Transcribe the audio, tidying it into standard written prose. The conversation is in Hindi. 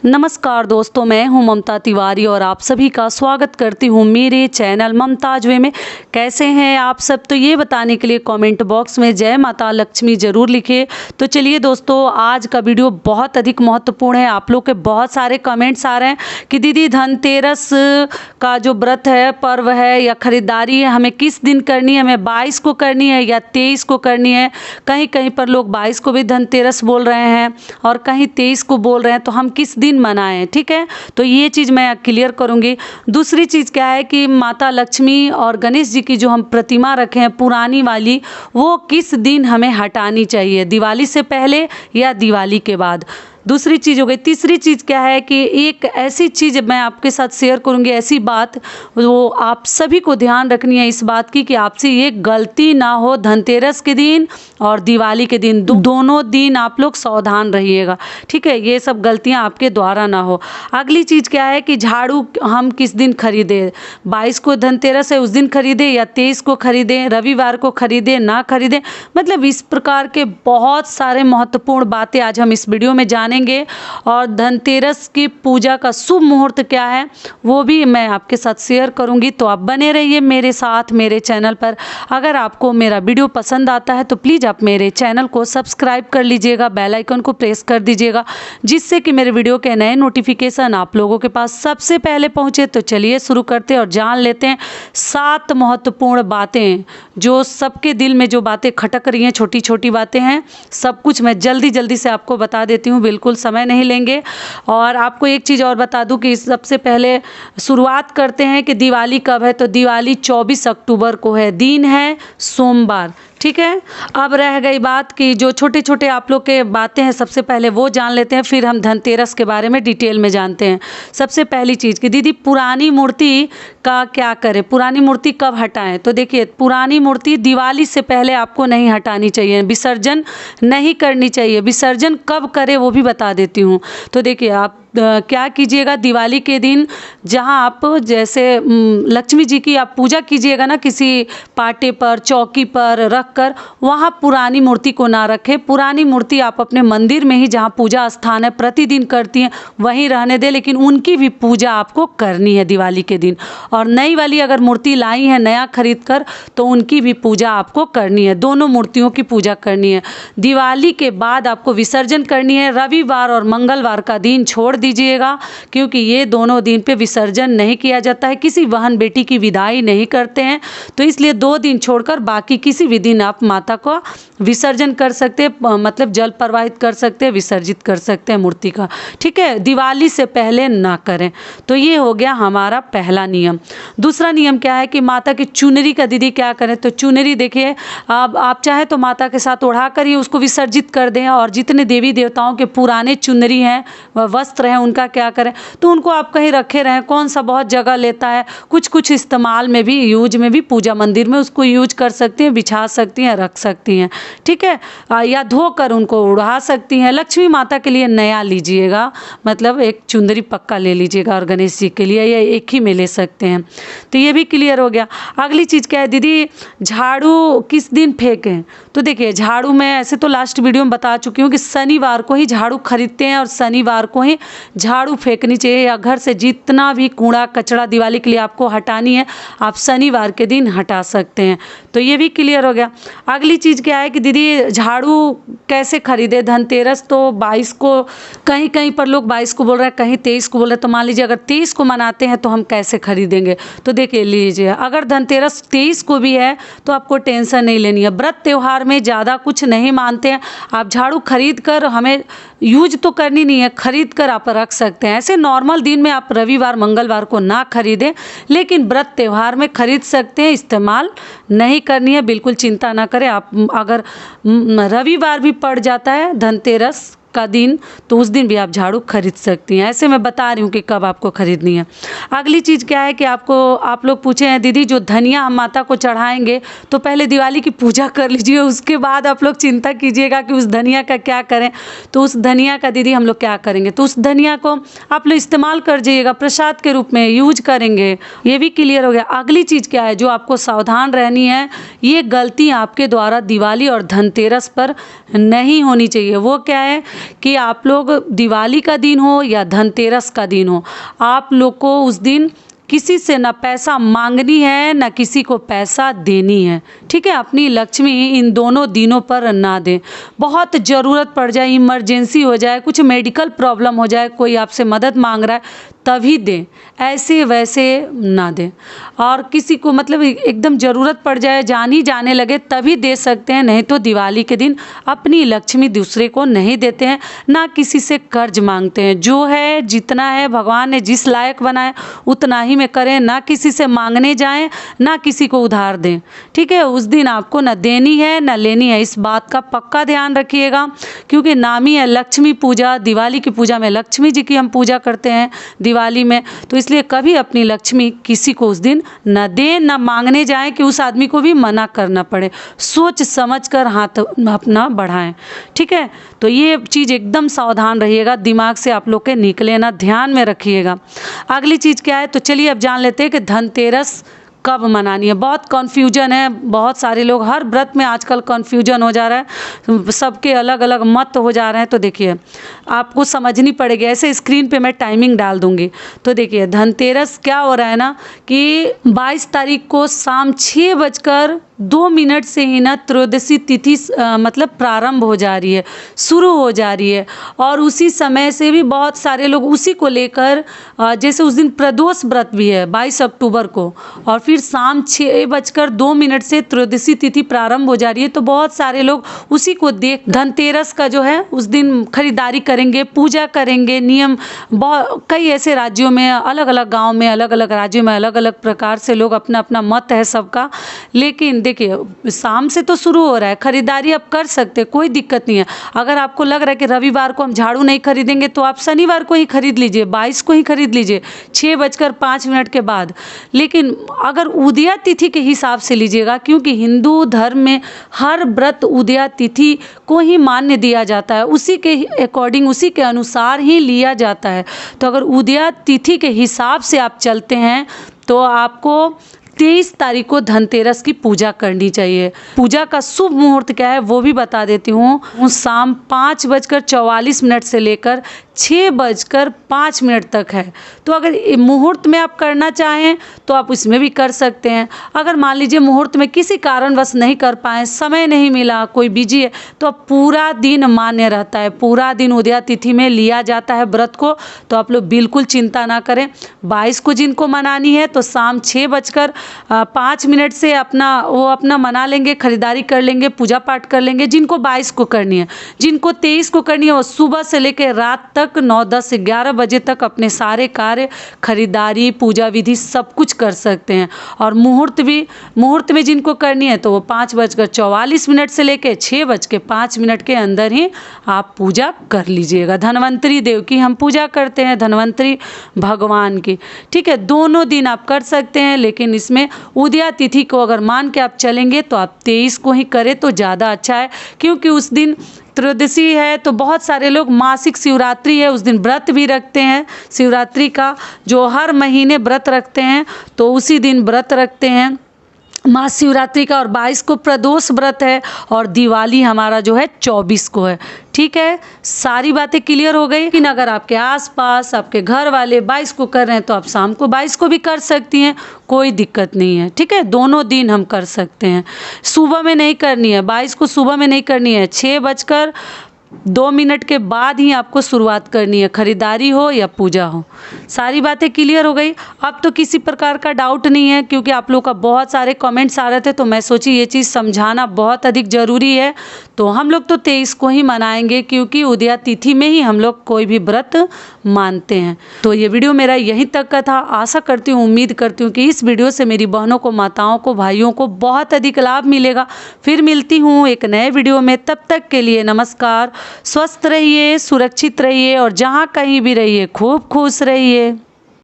नमस्कार दोस्तों, मैं हूं ममता तिवारी और आप सभी का स्वागत करती हूं मेरे चैनल ममताज वे में। कैसे हैं आप सब? तो ये बताने के लिए कमेंट बॉक्स में जय माता लक्ष्मी ज़रूर लिखिए। तो चलिए दोस्तों, आज का वीडियो बहुत अधिक महत्वपूर्ण है। आप लोग के बहुत सारे कमेंट्स आ रहे हैं कि दीदी धनतेरस का जो व्रत है, पर्व है या ख़रीदारी है, हमें किस दिन करनी है? हमें 22 को करनी है या 23 को करनी है? कहीं कहीं पर लोग 22 को भी धनतेरस बोल रहे हैं और कहीं 23 को बोल रहे हैं। तो हम किस दिन मनाएं? ठीक है, तो ये चीज़ मैं क्लियर करूंगी। दूसरी चीज़ क्या है कि माता लक्ष्मी और गणेश जी की जो हम प्रतिमा रखे हैं पुरानी वाली, वो किस दिन हमें हटानी चाहिए? दिवाली से पहले या दिवाली के बाद? दूसरी चीज़ हो गई। तीसरी चीज़ क्या है कि एक ऐसी चीज़ मैं आपके साथ शेयर करूंगी, ऐसी बात वो आप सभी को ध्यान रखनी है इस बात की कि आपसे ये गलती ना हो। धनतेरस के दिन और दिवाली के दिन दोनों दिन आप लोग सावधान रहिएगा, ठीक है? ये सब गलतियां आपके द्वारा ना हो। अगली चीज़ क्या है कि झाड़ू हम किस दिन खरीदें? 22 को धनतेरस है, उस दिन खरीदें या 23 को खरीदें, रविवार को खरीदें ना खरीदें? मतलब इस प्रकार के बहुत सारे महत्वपूर्ण बातें आज हम इस वीडियो में जानेंगे। और धनतेरस की पूजा का शुभ मुहूर्त क्या है वो भी मैं आपके साथ शेयर करूंगी। तो आप बने रहिए मेरे साथ मेरे चैनल पर। अगर आपको मेरा वीडियो पसंद आता है तो प्लीज़ आप मेरे चैनल को सब्सक्राइब कर लीजिएगा, बेल आइकन को प्रेस कर दीजिएगा, जिससे कि मेरे वीडियो के नए नोटिफिकेशन आप लोगों के पास सबसे पहले पहुंचे। तो चलिए शुरू करते हैं और जान लेते हैं 7 महत्वपूर्ण बातें जो सबके दिल में जो बातें खटक रही हैं, छोटी छोटी बातें हैं। सब कुछ मैं जल्दी जल्दी से आपको बता देती हूँ, बिल्कुल समय नहीं लेंगे। और आपको एक चीज़ और बता दूं कि सबसे पहले शुरुआत करते हैं कि दिवाली कब है। तो दिवाली 24 अक्टूबर को है, दिन है सोमवार, ठीक है। अब रह गई बात कि जो छोटे छोटे आप लोग के बातें हैं, सबसे पहले वो जान लेते हैं, फिर हम धनतेरस के बारे में डिटेल में जानते हैं। सबसे पहली चीज़ कि दीदी पुरानी मूर्ति का क्या करें, पुरानी मूर्ति कब हटाएं? तो देखिए, पुरानी मूर्ति दिवाली से पहले आपको नहीं हटानी चाहिए, विसर्जन नहीं करनी चाहिए। विसर्जन कब करें वो भी बता देती हूँ। तो देखिए, आप क्या कीजिएगा, दिवाली के दिन जहाँ आप जैसे लक्ष्मी जी की आप पूजा कीजिएगा ना, किसी पाटे पर चौकी पर रख कर, वहाँ पुरानी मूर्ति को ना रखें। पुरानी मूर्ति आप अपने मंदिर में ही, जहाँ पूजा स्थान है प्रतिदिन करती हैं, वहीं रहने दें, लेकिन उनकी भी पूजा आपको करनी है दिवाली के दिन। और नई वाली अगर मूर्ति लाई है नया खरीद कर, तो उनकी भी पूजा आपको करनी है, दोनों मूर्तियों की पूजा करनी है। दिवाली के बाद आपको विसर्जन करनी है। रविवार और मंगलवार का दिन छोड़ दीजिएगा, क्योंकि ये दोनों दिन पे विसर्जन नहीं किया जाता है, किसी बहन बेटी की विदाई नहीं करते हैं। तो इसलिए 2 दिन छोड़कर बाकी किसी भी दिन आप माता को विसर्जन कर सकते हैं, मतलब जल प्रवाहित कर सकते हैं, विसर्जित कर सकते हैं मूर्ति का, ठीक है। दिवाली से पहले ना करें। तो ये हो गया हमारा पहला नियम। दूसरा नियम क्या है कि माता की चुनरी का दीदी क्या करें? तो चुनरी देखिए, अब आप चाहे तो माता के साथ उड़ा कर ही उसको विसर्जित कर दें। और जितने देवी देवताओं के पुराने चुनरी हैं, वस्त्र हैं, उनका क्या करें? तो उनको आप कहीं रखे रहें, कौन सा बहुत जगह लेता है। कुछ कुछ इस्तेमाल में भी, यूज में भी, पूजा मंदिर में उसको यूज कर सकती हैं, बिछा सकती हैं, रख सकती हैं, ठीक है। या धोकर उनको उड़ा सकती हैं। लक्ष्मी माता के लिए नया लीजिएगा, मतलब एक चुंदरी पक्का ले लीजिएगा, और गणेश जी के लिए या एक ही में ले सकते हैं। तो ये भी क्लियर हो गया। अगली चीज़ क्या है दीदी, झाड़ू किस दिन फेंकें? तो देखिए, झाड़ू मैं ऐसे तो लास्ट वीडियो में बता चुकी हूँ कि शनिवार को ही झाड़ू खरीदते हैं और शनिवार को ही झाड़ू फेंकनी चाहिए। या घर से जितना भी कूड़ा कचरा दिवाली के लिए आपको हटानी है, आप शनिवार के दिन हटा सकते हैं। तो ये भी क्लियर हो गया। अगली चीज़ क्या है कि दीदी झाड़ू कैसे खरीदे? धनतेरस तो 22 को, कहीं कहीं पर लोग 22 को बोल रहे हैं, कहीं 23 को बोल रहे हैं। तो मान लीजिए अगर 23 को मनाते हैं तो हम कैसे खरीदेंगे? तो देखिए लीजिए, अगर धनतेरस 23 को भी है तो आपको टेंशन नहीं लेनी है। व्रत त्यौहार में ज़्यादा कुछ नहीं मानते हैं। आप झाड़ू खरीद कर, हमें यूज तो करनी नहीं है, खरीद कर आप रख सकते हैं। ऐसे नॉर्मल दिन में आप रविवार मंगलवार को ना खरीदें, लेकिन व्रत त्यौहार में खरीद सकते हैं, इस्तेमाल नहीं करनी है, बिल्कुल चिंता ना करें आप। अगर रविवार भी पड़ जाता है धनतेरस का दिन, तो उस दिन भी आप झाड़ू खरीद सकती हैं। ऐसे मैं बता रही हूँ कि कब आपको खरीदनी है। अगली चीज़ क्या है कि आप लोग पूछे हैं दीदी जो धनिया हम माता को चढ़ाएंगे, तो पहले दिवाली की पूजा कर लीजिए, उसके बाद आप लोग चिंता कीजिएगा कि उस धनिया का क्या करें। तो उस धनिया का दीदी हम लोग क्या करेंगे? तो उस धनिया को आप लोग इस्तेमाल कर जाइएगा, प्रसाद के रूप में यूज करेंगे। ये भी क्लियर हो गया। अगली चीज़ क्या है जो आपको सावधान रहनी है, ये गलती आपके द्वारा दिवाली और धनतेरस पर नहीं होनी चाहिए। वो क्या है कि आप लोग दिवाली का दिन हो या धनतेरस का दिन हो, आप लोग को उस दिन किसी से ना पैसा मांगनी है ना किसी को पैसा देनी है। ठीक है, अपनी लक्ष्मी इन दोनों दिनों पर ना दें। बहुत ज़रूरत पड़ जाए, इमरजेंसी हो जाए, कुछ मेडिकल प्रॉब्लम हो जाए, कोई आपसे मदद मांग रहा है तभी दें, ऐसे वैसे ना दें। और किसी को मतलब एकदम ज़रूरत पड़ जाए, जान ही जाने लगे तभी दे सकते हैं, नहीं तो दिवाली के दिन अपनी लक्ष्मी दूसरे को नहीं देते हैं, ना किसी से कर्ज मांगते हैं। जो है जितना है भगवान ने जिस लायक बनाए उतना ही में करें, ना किसी से मांगने जाएं ना किसी को उधार दें। ठीक है, उस दिन आपको ना देनी है ना लेनी है, इस बात का पक्का ध्यान रखिएगा, क्योंकि नाम ही है लक्ष्मी पूजा। दिवाली की पूजा में लक्ष्मी जी की हम पूजा करते हैं दिवाली में, तो इसलिए कभी अपनी लक्ष्मी किसी को उस दिन न दें, न मांगने जाएं कि उस आदमी को भी मना करना पड़े। सोच समझ कर हाथ अपना बढ़ाएं। ठीक है, तो ये चीज़ एकदम सावधान रहिएगा, दिमाग से आप लोग के निकले ना, ध्यान में रखिएगा। अगली चीज़ क्या है, तो चलिए अब जान लेते हैं कि धनतेरस कब मनानी है। बहुत कन्फ्यूजन है, बहुत सारे लोग हर व्रत में आजकल कन्फ्यूजन हो जा रहा है, सबके अलग अलग मत हो जा रहे हैं। तो देखिए आपको समझनी पड़ेगी, ऐसे स्क्रीन पे मैं टाइमिंग डाल दूंगी। तो देखिए धनतेरस क्या हो रहा है ना कि 22 तारीख को शाम 6:02 से ही ना त्रयोदशी तिथि मतलब प्रारंभ हो जा रही है, शुरू हो जा रही है। और उसी समय से भी बहुत सारे लोग उसी को लेकर, जैसे उस दिन प्रदोष व्रत भी है 22 अक्टूबर को, और फिर शाम 6:02 से त्रयोदशी तिथि प्रारंभ हो जा रही है। तो बहुत सारे लोग उसी को देख धनतेरस का जो है उस दिन खरीदारी करेंगे, पूजा करेंगे। नियम बहुत कई ऐसे राज्यों में, अलग अलग गांव में, अलग अलग राज्यों में अलग अलग प्रकार से लोग, अपना अपना मत है सबका। लेकिन देखिए शाम से तो शुरू हो रहा है, खरीदारी आप कर सकते, कोई दिक्कत नहीं है। अगर आपको लग रहा है कि रविवार को हम झाड़ू नहीं खरीदेंगे तो आप शनिवार को ही खरीद लीजिए, 22 को ही खरीद लीजिए 6:05 के बाद। लेकिन अगर उदया तिथि के हिसाब से लीजिएगा, क्योंकि हिंदू धर्म में हर व्रत उदया तिथि को ही मान्य दिया जाता है, उसी के अकॉर्डिंग, उसी के अनुसार ही लिया जाता है। तो अगर उदया तिथि के हिसाब से आप चलते हैं तो आपको 23 तारीख को धनतेरस की पूजा करनी चाहिए। पूजा का शुभ मुहूर्त क्या है वो भी बता देती हूँ। शाम 5:44 से लेकर 6:05 तक है। तो अगर मुहूर्त में आप करना चाहें तो आप इसमें भी कर सकते हैं। अगर मान लीजिए मुहूर्त में किसी कारणवश नहीं कर पाए, समय नहीं मिला, कोई बिजी है, तो अब पूरा दिन मान्य रहता है, पूरा दिन उदया तिथि में लिया जाता है व्रत को। तो आप लोग बिल्कुल चिंता ना करें। 22 को जिनको मनानी है तो शाम 6:05 से अपना मना लेंगे, खरीदारी कर लेंगे, पूजा पाठ कर लेंगे। जिनको 22 को करनी है, जिनको 23 को करनी है, वो सुबह से लेकर रात तक 9, 10, 11 बजे तक अपने सारे कार्य, खरीदारी, पूजा विधि सब कुछ कर सकते हैं। और मुहूर्त में जिनको करनी है तो वो 5:44 से लेकर 6:05 के अंदर ही आप पूजा कर लीजिएगा। धन्वंतरी देव की हम पूजा करते हैं, धन्वंतरी भगवान की। ठीक है, दोनों दिन आप कर सकते हैं, लेकिन इसमें उदया तिथि को अगर मान के आप चलेंगे तो आप 23 को ही करें तो ज़्यादा अच्छा है, क्योंकि उस दिन त्रयोदशी है। तो बहुत सारे लोग मासिक शिवरात्रि है उस दिन व्रत भी रखते हैं, शिवरात्रि का जो हर महीने व्रत रखते हैं तो उसी दिन व्रत रखते हैं महाशिवरात्रि का। और 22 को प्रदोष व्रत है और दिवाली हमारा जो है 24 को है। ठीक है, सारी बातें क्लियर हो गई। लेकिन अगर आपके आसपास आपके घर वाले 22 को कर रहे हैं तो आप शाम को 22 को भी कर सकती हैं, कोई दिक्कत नहीं है। ठीक है, दोनों दिन हम कर सकते हैं। सुबह में नहीं करनी है, 22 को सुबह में नहीं करनी है, 6:02 के बाद ही आपको शुरुआत करनी है, खरीदारी हो या पूजा हो। सारी बातें क्लियर हो गई। अब तो किसी प्रकार का डाउट नहीं है, क्योंकि आप लोग का बहुत सारे कमेंट्स आ रहे थे, तो मैं सोची ये चीज़ समझाना बहुत अधिक ज़रूरी है। तो हम लोग तो 23 को ही मनाएंगे, क्योंकि उदया तिथि में ही हम लोग कोई भी व्रत मानते हैं। तो ये वीडियो मेरा यहीं तक का था। आशा करती हूँ, उम्मीद करती हूँ कि इस वीडियो से मेरी बहनों को, माताओं को, भाइयों को बहुत अधिक लाभ मिलेगा। फिर मिलती हूँ एक नए वीडियो में, तब तक के लिए नमस्कार। स्वस्थ रहिए, सुरक्षित रहिए और जहाँ कहीं भी रहिए खूब खुश रहिए।